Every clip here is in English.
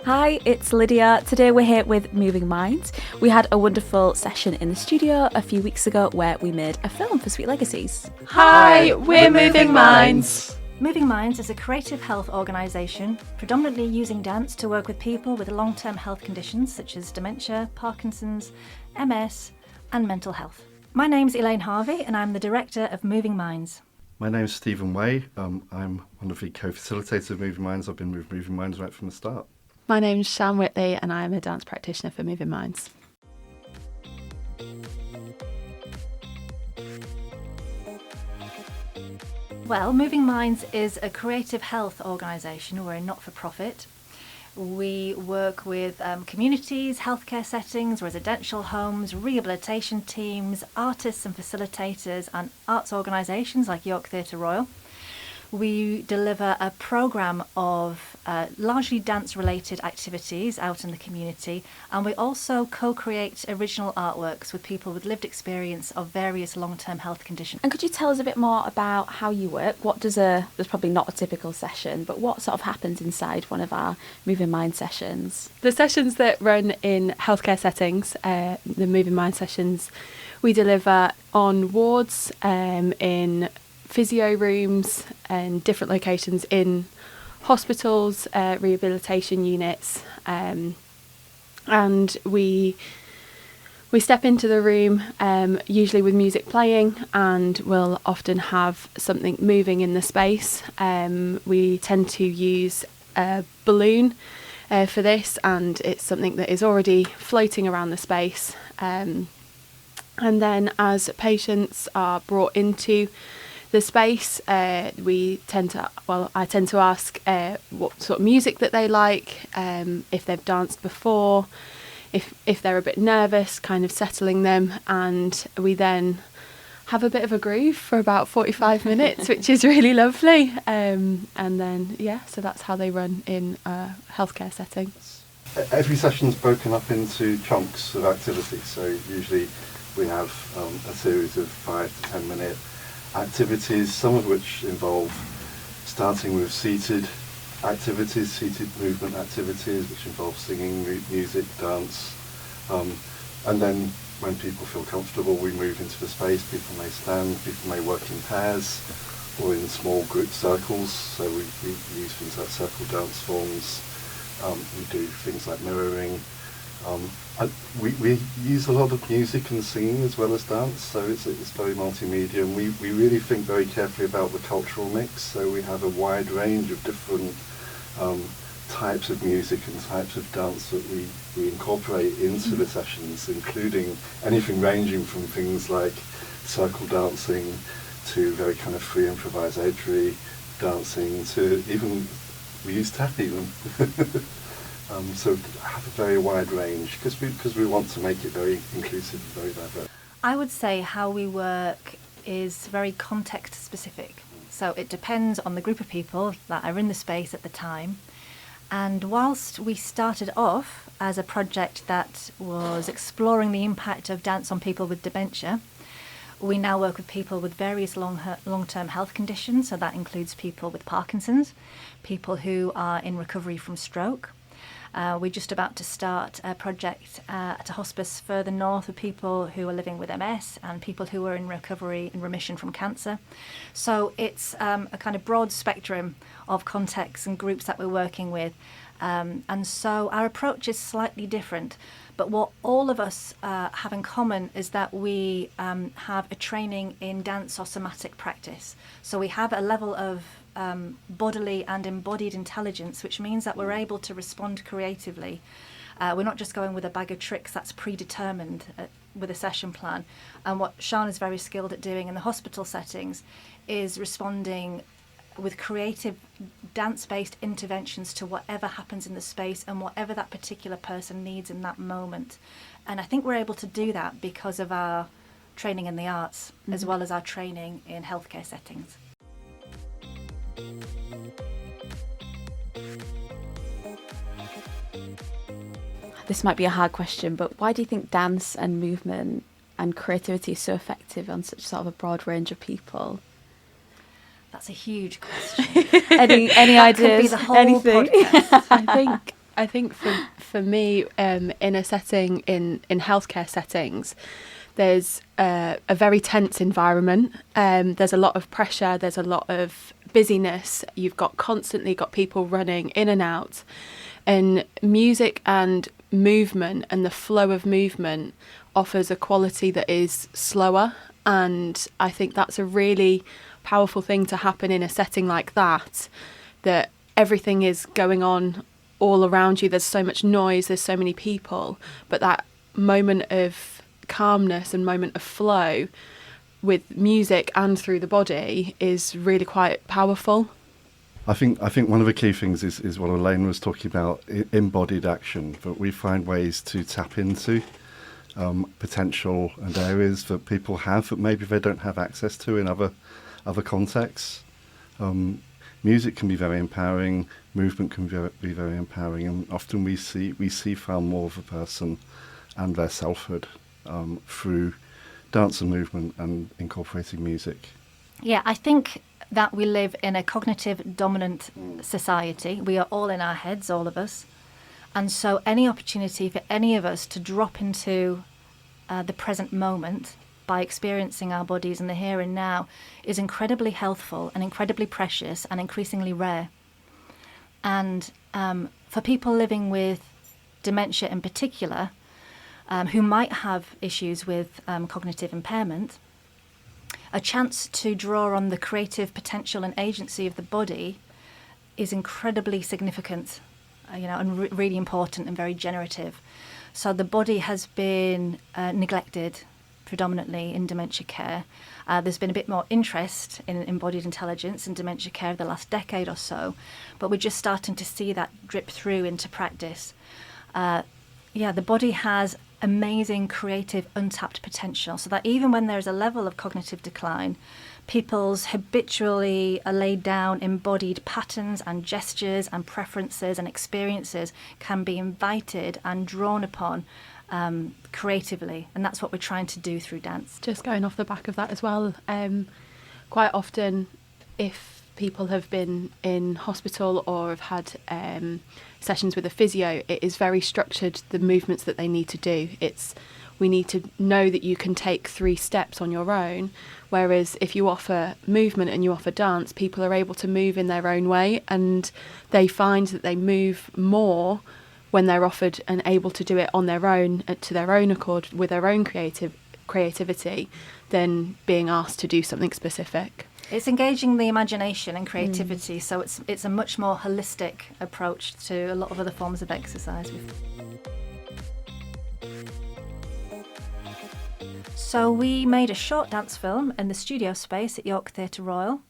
Hi, it's Lydia. Today we're here with Moving Minds. We had a wonderful session in the studio a few weeks ago where we made a film for Sweet Legacies. Hi, we're Moving Minds. Moving Minds is a creative health organisation predominantly using dance to work with people with long-term health conditions such as dementia, Parkinson's, MS and mental health. My name's Elaine Harvey and I'm the director of Moving Minds. My name's Stephen Way. I'm one of the co-facilitators of Moving Minds. I've been with Moving Minds right from the start. My name's Shan Whitley and I'm a dance practitioner for Moving Minds. Well, Moving Minds is a creative health organisation. We're a not-for-profit. We work with communities, healthcare settings, residential homes, rehabilitation teams, artists and facilitators and arts organisations like York Theatre Royal. We deliver a programme of largely dance-related activities out in the community, and we also co-create original artworks with people with lived experience of various long-term health conditions. And could you tell us a bit more about how you work? There's probably not a typical session, but what sort of happens inside one of our Moving Minds sessions? The sessions that run in healthcare settings, the Moving Minds sessions, we deliver on wards, in physio rooms and different locations in hospitals, rehabilitation units, and we step into the room usually with music playing, and we'll often have something moving in the space. We tend to use a balloon for this, and it's something that is already floating around the space, and then as patients are brought into the space, I tend to ask what sort of music that they like, if they've danced before, if they're a bit nervous, kind of settling them, and we then have a bit of a groove for about 45 minutes, which is really lovely. And then, so that's how they run in a healthcare setting. Every session's broken up into chunks of activity, so usually we have a series of 5 to 10 minute activities, some of which involve starting with seated activities, seated movement activities, which involve singing, music, dance, and then when people feel comfortable we move into the space. People may stand, people may work in pairs or in small group circles, so we use things like circle dance forms, we do things like mirroring. We use a lot of music and singing as well as dance, so it's very multimedia, and we really think very carefully about the cultural mix, so we have a wide range of different types of music and types of dance that we incorporate into the sessions, including anything ranging from things like circle dancing to very kind of free improvisatory dancing to even, we use tap even. So have a very wide range because we want to make it very inclusive and very diverse. I would say how we work is very context specific. So it depends on the group of people that are in the space at the time. And whilst we started off as a project that was exploring the impact of dance on people with dementia, we now work with people with various long-term health conditions. So that includes people with Parkinson's, people who are in recovery from stroke. We're just about to start a project at a hospice further north with people who are living with MS and people who are in recovery and remission from cancer. So it's a kind of broad spectrum of contexts and groups that we're working with. And so our approach is slightly different. But what all of us have in common is that we have a training in dance or somatic practice. So we have a level of bodily and embodied intelligence, which means that we're able to respond creatively. We're not just going with a bag of tricks that's predetermined with a session plan. And what Sian is very skilled at doing in the hospital settings is responding with creative dance-based interventions to whatever happens in the space and whatever that particular person needs in that moment. And I think we're able to do that because of our training in the arts, as well as our training in healthcare settings. This might be a hard question, but why do you think dance and movement and creativity is so effective on such sort of a broad range of people? That's a huge question. Any ideas? Could be the whole Anything? podcast. I I think for me, in a setting in healthcare settings, there's a very tense environment. There's a lot of pressure. There's a lot of busyness. You've constantly got people running in and out, and music and movement and the flow of movement offers a quality that is slower. And I think that's a really powerful thing to happen in a setting like that, that everything is going on all around you. There's so much noise, there's so many people, but that moment of calmness and moment of flow with music and through the body is really quite powerful. I think one of the key things is what Elaine was talking about, embodied action, that we find ways to tap into potential and areas that people have that maybe they don't have access to in other contexts. Music can be very empowering, movement can be very empowering, and often we see far more of a person and their selfhood through dance and movement and incorporating music. Yeah, I think that we live in a cognitive dominant society. We are all in our heads, all of us. And so any opportunity for any of us to drop into the present moment by experiencing our bodies in the here and now is incredibly healthful and incredibly precious and increasingly rare. And for people living with dementia in particular, who might have issues with cognitive impairment, a chance to draw on the creative potential and agency of the body is incredibly significant, and really important and very generative. So the body has been neglected predominantly in dementia care. There's been a bit more interest in embodied intelligence in dementia care the last decade or so, but we're just starting to see that drip through into practice. The body has amazing creative untapped potential, so that even when there's a level of cognitive decline, people's habitually laid down embodied patterns and gestures and preferences and experiences can be invited and drawn upon creatively, and that's what we're trying to do through dance. Just going off the back of that as well, quite often if people have been in hospital or have had sessions with a physio, it is very structured, the movements that they need to do. We need to know that you can take 3 steps on your own, whereas if you offer movement and you offer dance, people are able to move in their own way, and they find that they move more when they're offered and able to do it on their own, to their own accord, with their own creativity, than being asked to do something specific. It's engaging the imagination and creativity, so it's a much more holistic approach to a lot of other forms of exercise. So we made a short dance film in the studio space at York Theatre Royal.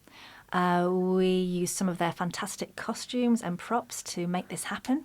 We used some of their fantastic costumes and props to make this happen.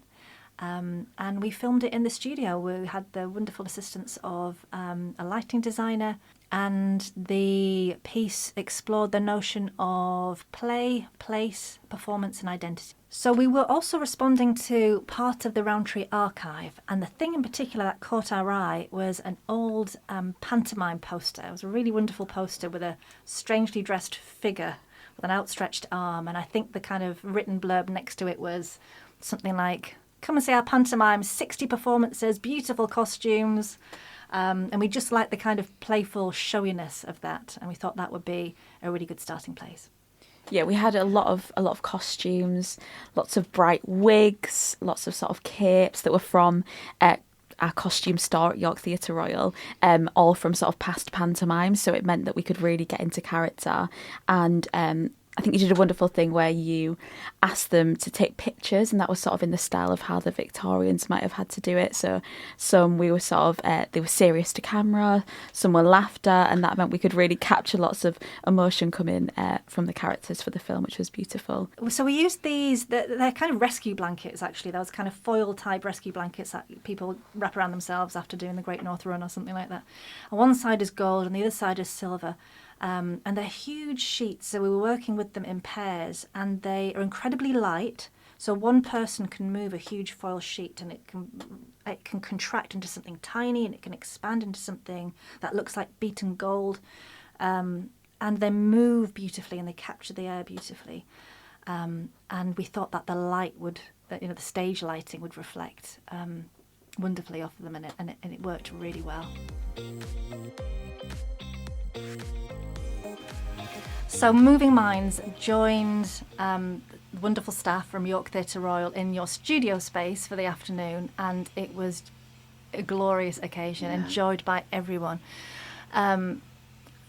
And we filmed it in the studio. We had the wonderful assistance of a lighting designer, and the piece explored the notion of play, place, performance and identity. So we were also responding to part of the Rowntree archive, and the thing in particular that caught our eye was an old pantomime poster. It was a really wonderful poster with a strangely dressed figure with an outstretched arm, and I think the kind of written blurb next to it was something like, "Come and see our pantomime, 60 performances, beautiful costumes." And we just liked the kind of playful showiness of that, and we thought that would be a really good starting place. Yeah, we had a lot of costumes, lots of bright wigs, lots of sort of capes that were from our costume store at York Theatre Royal, all from sort of past pantomimes. So it meant that we could really get into character. And I think you did a wonderful thing where you asked them to take pictures, and that was sort of in the style of how the Victorians might have had to do it. So some we were sort of, they were serious to camera, some were laughter, and that meant we could really capture lots of emotion coming from the characters for the film, which was beautiful. So we used these, they're kind of rescue blankets actually, those kind of foil type rescue blankets that people wrap around themselves after doing the Great North Run or something like that. And one side is gold and the other side is silver. And they're huge sheets, so we were working with them in pairs, and they are incredibly light, so one person can move a huge foil sheet, and it can contract into something tiny, and it can expand into something that looks like beaten gold, and they move beautifully and they capture the air beautifully, and we thought that the light would the stage lighting would reflect wonderfully off of them, and it worked really well. So Moving Minds joined the wonderful staff from York Theatre Royal in your studio space for the afternoon, and it was a glorious occasion, enjoyed by everyone.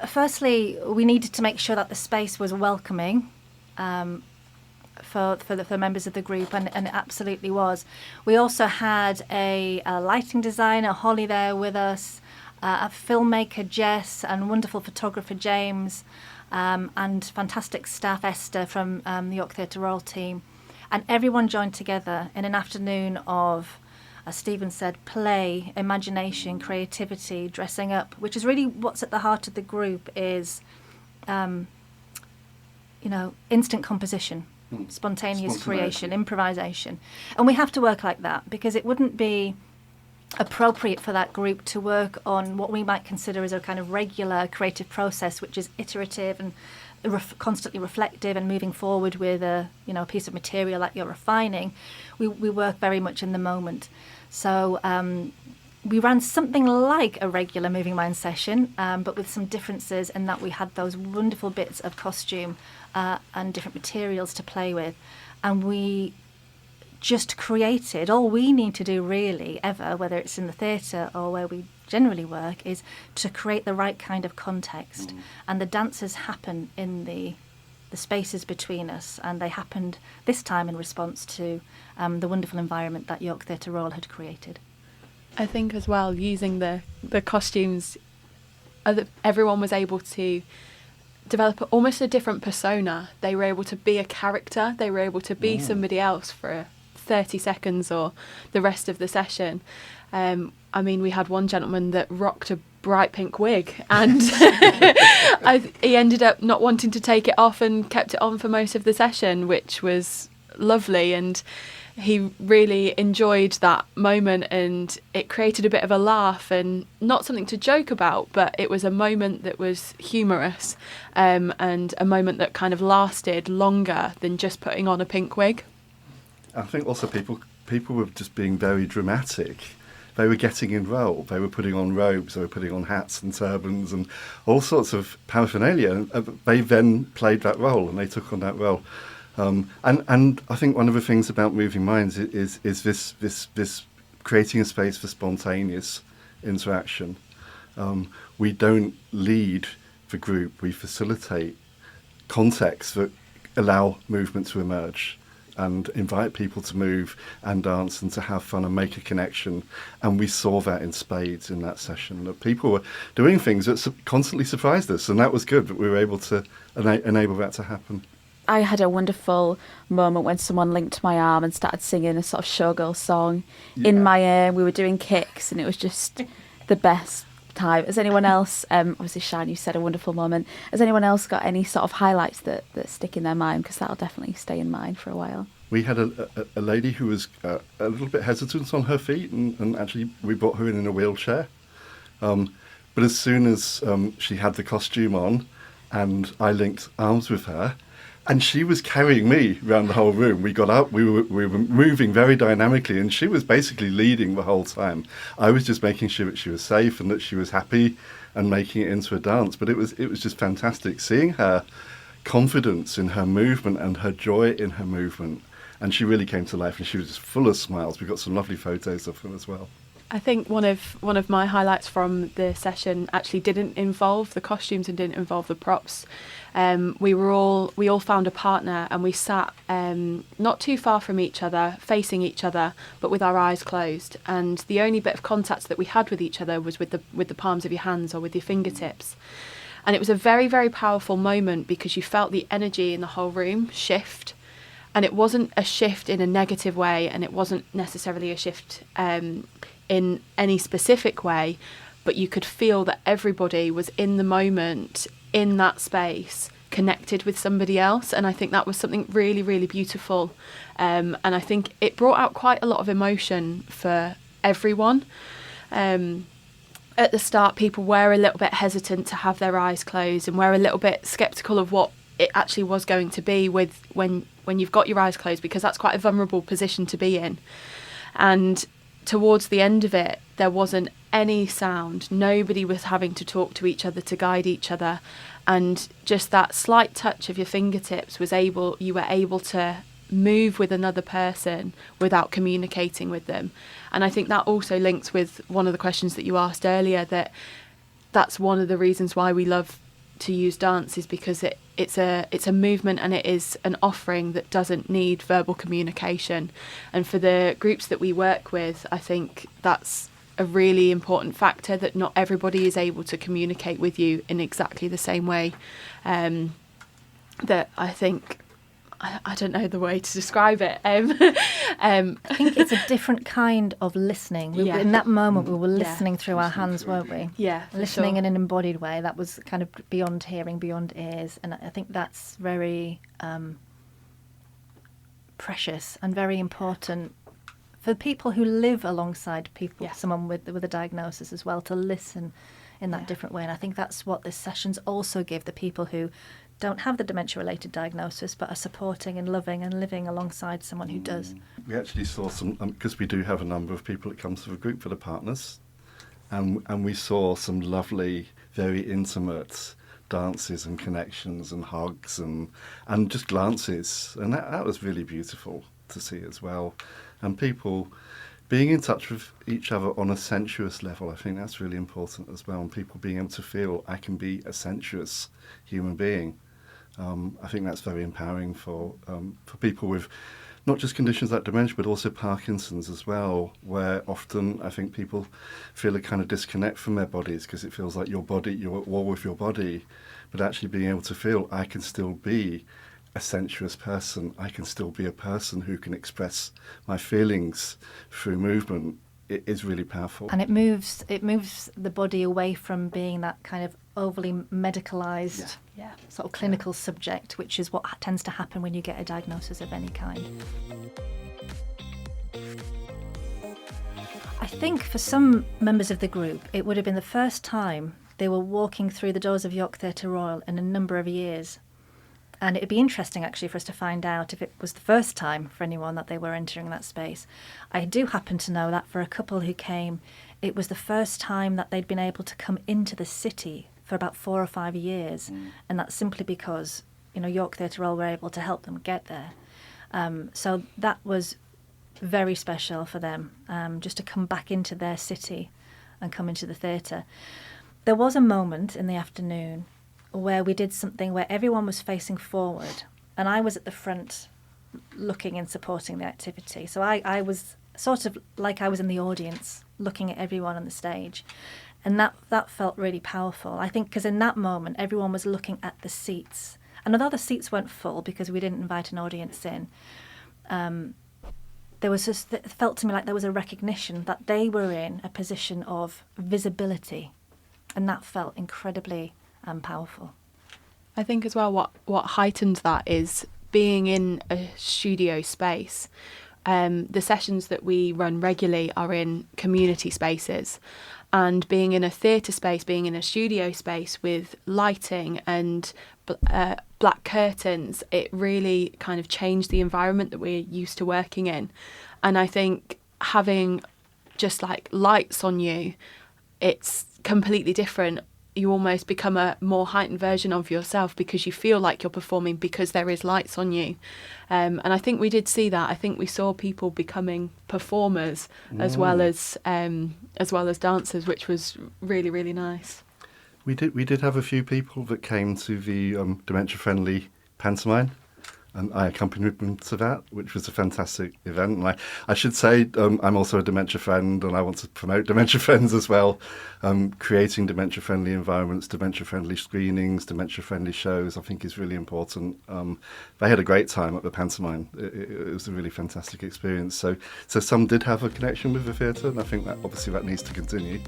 Firstly, we needed to make sure that the space was welcoming for the members of the group, and it absolutely was. We also had a lighting designer, Holly, there with us, a filmmaker, Jess, and wonderful photographer, James, and fantastic staff, Esther, from the York Theatre Royal team. And everyone joined together in an afternoon of, as Stephen said, play, imagination, creativity, dressing up, which is really what's at the heart of the group, is, instant composition, spontaneous creation, improvisation. And we have to work like that, because it wouldn't be appropriate for that group to work on what we might consider as a kind of regular creative process, which is iterative and constantly reflective and moving forward with a piece of material that you're refining. We work very much in the moment. So we ran something like a regular Moving Mind session, but with some differences in that we had those wonderful bits of costume and different materials to play with, and we just created. All we need to do really ever, whether it's in the theatre or where we generally work, is to create the right kind of context. And the dances happen in the spaces between us, and they happened this time in response to the wonderful environment that York Theatre Royal had created. I think as well, using the costumes, everyone was able to develop almost a different persona. They were able to be a character. They were able to be somebody else for 30 seconds or the rest of the session. We had one gentleman that rocked a bright pink wig, and he ended up not wanting to take it off and kept it on for most of the session, which was lovely, and he really enjoyed that moment, and it created a bit of a laugh, and not something to joke about, but it was a moment that was humorous, and a moment that kind of lasted longer than just putting on a pink wig. I think also people were just being very dramatic. They were getting in role. They were putting on robes. They were putting on hats and turbans and all sorts of paraphernalia. And they then played that role, and they took on that role. And I think one of the things about Moving Minds is this creating a space for spontaneous interaction. We don't lead the group. We facilitate contexts that allow movement to emerge, and invite people to move and dance and to have fun and make a connection. And we saw that in spades in that session, that people were doing things that constantly surprised us, and that was good that we were able to enable that to happen. I had a wonderful moment when someone linked my arm and started singing a sort of showgirl song in my ear. We were doing kicks, and it was just the best time. Has anyone else, obviously Shine, you said a wonderful moment, has anyone else got any sort of highlights that stick in their mind? Because that'll definitely stay in mind for a while. We had a lady who was a little bit hesitant on her feet, and actually we brought her in a wheelchair. But as soon as she had the costume on and I linked arms with her, and she was carrying me around the whole room. We got up, we were moving very dynamically, and she was basically leading the whole time. I was just making sure that she was safe and that she was happy and making it into a dance. But it was just fantastic seeing her confidence in her movement and her joy in her movement. And she really came to life, and she was just full of smiles. We got some lovely photos of her as well. I think one of my highlights from the session actually didn't involve the costumes and didn't involve the props. We all found a partner, and we sat not too far from each other, facing each other, but with our eyes closed. And the only bit of contact that we had with each other was with the palms of your hands or with your fingertips. And it was a very, very powerful moment, because you felt the energy in the whole room shift. And it wasn't a shift in a negative way, and it wasn't necessarily a shift in any specific way, but you could feel that everybody was in the moment, in that space, connected with somebody else. And I think that was something really, really beautiful. And I think it brought out quite a lot of emotion for everyone. At the start, people were a little bit hesitant to have their eyes closed and were a little bit sceptical of what it actually was going to be with when you've got your eyes closed, because that's quite a vulnerable position to be in. And towards the end of it, there wasn't any sound. Nobody was having to talk to each other to guide each other, and just that slight touch of your fingertips you were able to move with another person without communicating with them. And I think that also links with one of the questions that you asked earlier, that's one of the reasons why we love to use dance, is because it's a movement, and it is an offering that doesn't need verbal communication. And for the groups that we work with, I think that's a really important factor, that not everybody is able to communicate with you in exactly the same way. That I think, I don't know the way to describe it. I think it's a different kind of listening. In that moment, we were listening through our hands, weren't we? Yeah, listening sure. in an embodied way. That was kind of beyond hearing, beyond ears, and I think that's very precious and very important for people who live alongside people, someone with a diagnosis as well, to listen in that different way. And I think that's what the sessions also give the people who don't have the dementia-related diagnosis but are supporting and loving and living alongside someone who does. We actually saw some, because we do have a number of people that come to the group for the partners, and we saw some lovely, very intimate dances and connections and hugs and just glances, and that was really beautiful to see as well. And people being in touch with each other on a sensuous level, I think that's really important as well, and people being able to feel I can be a sensuous human being. I think that's very empowering for people with not just conditions like dementia, but also Parkinson's as well, where often I think people feel a kind of disconnect from their bodies because it feels like you're at war with your body, but actually being able to feel I can still be a sensuous person, I can still be a person who can express my feelings through movement, it is really powerful. And it moves the body away from being that kind of overly medicalised sort of clinical subject, which is what tends to happen when you get a diagnosis of any kind. I think for some members of the group, it would have been the first time they were walking through the doors of York Theatre Royal in a number of years. And it'd be interesting, actually, for us to find out if it was the first time for anyone that they were entering that space. I do happen to know that for a couple who came, it was the first time that they'd been able to come into the city for about 4 or 5 years. And that's simply because, York Theatre Royal were able to help them get there. So that was very special for them, just to come back into their city and come into the theatre. There was a moment in the afternoon where we did something where everyone was facing forward and I was at the front looking and supporting the activity. So I was sort of like I was in the audience looking at everyone on the stage, and that felt really powerful. I think because in that moment everyone was looking at the seats, and although the seats weren't full because we didn't invite an audience in, there was just, it felt to me like there was a recognition that they were in a position of visibility, and that felt incredibly powerful. I think as well what heightens that is being in a studio space. The sessions that we run regularly are in community spaces, and being in a theatre space, being in a studio space with lighting and black curtains, it really kind of changed the environment that we're used to working in. And I think having just like lights on you, it's completely different. You almost become a more heightened version of yourself because you feel like you're performing because there is lights on you. And I think we did see that. I think we saw people becoming performers as well as dancers, which was really, really nice. We did have a few people that came to the dementia-friendly pantomime, and I accompanied them to that, which was a fantastic event. And I should say I'm also a dementia friend, and I want to promote dementia friends as well, creating dementia-friendly environments, dementia-friendly screenings, dementia-friendly shows, I think is really important. They had a great time at the pantomime. It was a really fantastic experience. So some did have a connection with the theatre, and I think that obviously that needs to continue.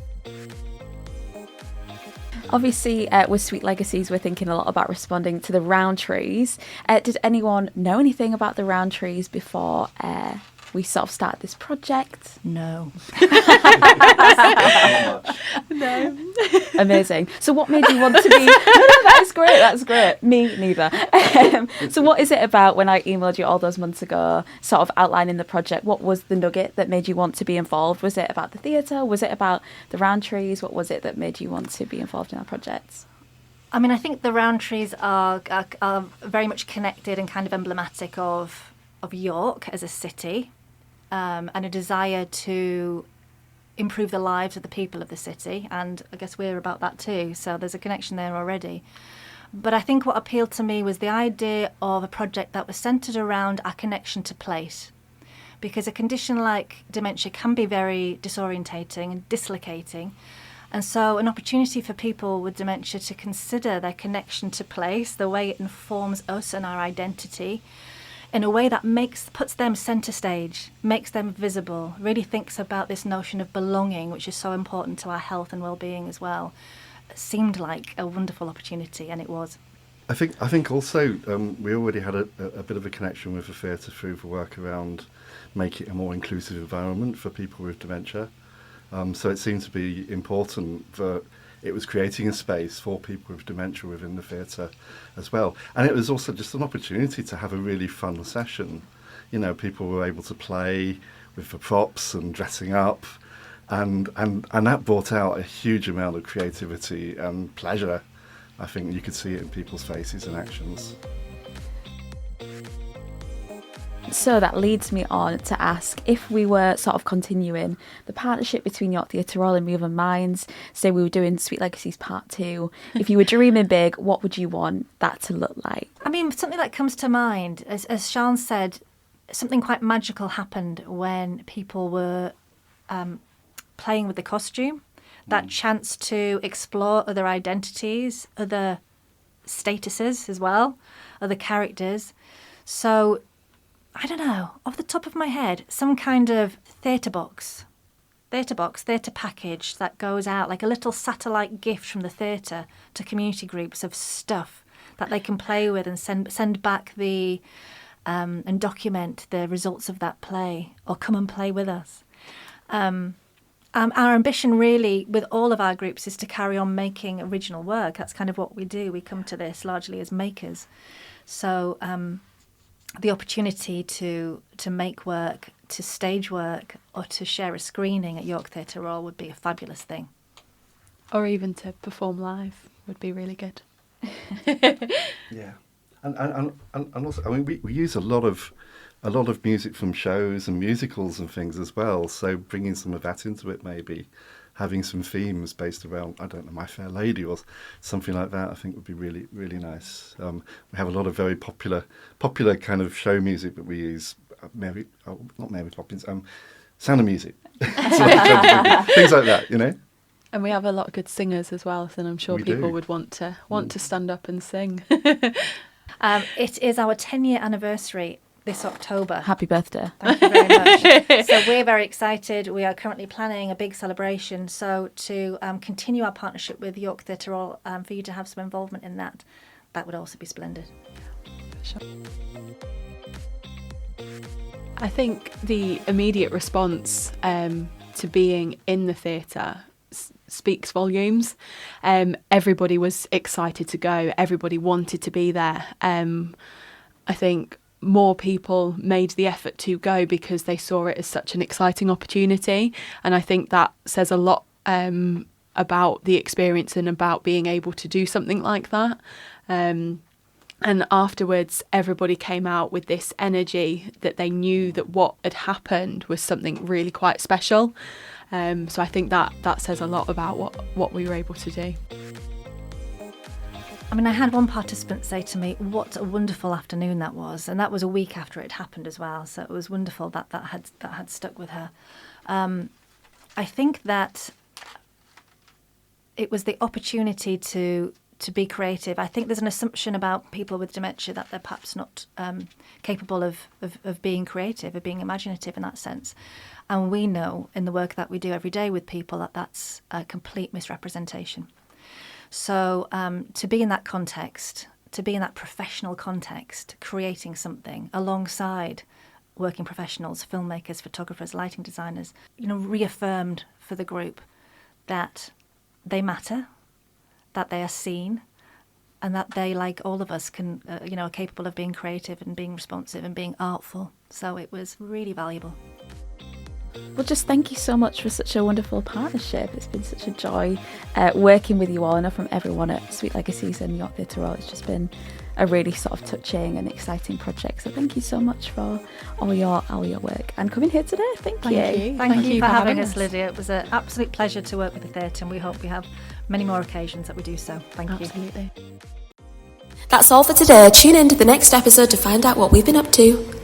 Obviously, with Sweet Legacies, we're thinking a lot about responding to the round trees. Did anyone know anything about the round trees before we sort of started this project? No. No. Amazing. So what made you want to be... No, that's great, that's great. Me, neither. So what is it about when I emailed you all those months ago, sort of outlining the project? What was the nugget that made you want to be involved? Was it about the theatre? Was it about the Roundtrees? What was it that made you want to be involved in our projects? I mean, I think the Roundtrees are very much connected and kind of emblematic of York as a city, and a desire to improve the lives of the people of the city. And I guess we're about that too. So there's a connection there already. But I think what appealed to me was the idea of a project that was centred around our connection to place. Because a condition like dementia can be very disorientating and dislocating. And so an opportunity for people with dementia to consider their connection to place, the way it informs us and our identity, in a way that puts them centre stage, makes them visible, really thinks about this notion of belonging, which is so important to our health and well-being as well. It seemed like a wonderful opportunity, and it was. I think also we already had a bit of a connection with the theatre through the work around making it a more inclusive environment for people with dementia. So it seemed to be important that it was creating a space for people with dementia within the theatre as well. And it was also just an opportunity to have a really fun session. You know, people were able to play with the props and dressing up, and that brought out a huge amount of creativity and pleasure. I think you could see it in people's faces and actions. So that leads me on to ask, if we were sort of continuing the partnership between York Theatre Royal and Moving Minds, say we were doing Sweet Legacies Part 2, if you were dreaming big, what would you want that to look like? I mean, something that comes to mind, as Sean said, something quite magical happened when people were playing with the costume. That chance to explore other identities, other statuses as well, other characters. So, I don't know, off the top of my head, some kind of theatre package that goes out, like a little satellite gift from the theatre to community groups of stuff that they can play with and send back and document the results of that play, or come and play with us. Our ambition really with all of our groups is to carry on making original work. That's kind of what we do. We come to this largely as makers. So the opportunity to make work, to stage work, or to share a screening at York Theatre Royal would be a fabulous thing. Or even to perform live would be really good. Yeah, and also, I mean, we use a lot of music from shows and musicals and things as well. So bringing some of that into it, maybe having some themes based around, I don't know, My Fair Lady or something like that, I think would be really, really nice. We have a lot of very popular kind of show music that we use. Not Mary Poppins, Sound of Music, things like that, you know. And we have a lot of good singers as well, so I'm sure people would want to stand up and sing. It is our 10-year anniversary this October. Happy birthday. Thank you very much. So we're very excited. We are currently planning a big celebration. So to continue our partnership with York Theatre Royal, for you to have some involvement in that would also be splendid. Sure. I think the immediate response to being in the theatre speaks volumes. Everybody was excited to go. Everybody wanted to be there. I think more people made the effort to go because they saw it as such an exciting opportunity. And I think that says a lot about the experience and about being able to do something like that. And afterwards, everybody came out with this energy that they knew that what had happened was something really quite special. So I think that says a lot about what we were able to do. I mean, I had one participant say to me, what a wonderful afternoon that was. And that was a week after it happened as well. So it was wonderful that had stuck with her. I think that it was the opportunity to be creative. I think there's an assumption about people with dementia that they're perhaps not capable of being creative, of being imaginative in that sense. And we know in the work that we do every day with people that that's a complete misrepresentation. So to be in that context, to be in that professional context, creating something alongside working professionals, filmmakers, photographers, lighting designers, reaffirmed for the group that they matter, that they are seen, and that they, like all of us, are capable of being creative and being responsive and being artful. So it was really valuable. Well, just thank you so much for such a wonderful partnership. It's been such a joy working with you all. I know from everyone at Sweet Legacies and York Theatre Royal, it's just been a really sort of touching and exciting project. So thank you so much for all your work and coming here today. Thank you. Thank you for having us, Lydia. It was an absolute pleasure to work with the theatre, and we hope we have many more occasions that we do so. Thank you. Absolutely. That's all for today. Tune in to the next episode to find out what we've been up to.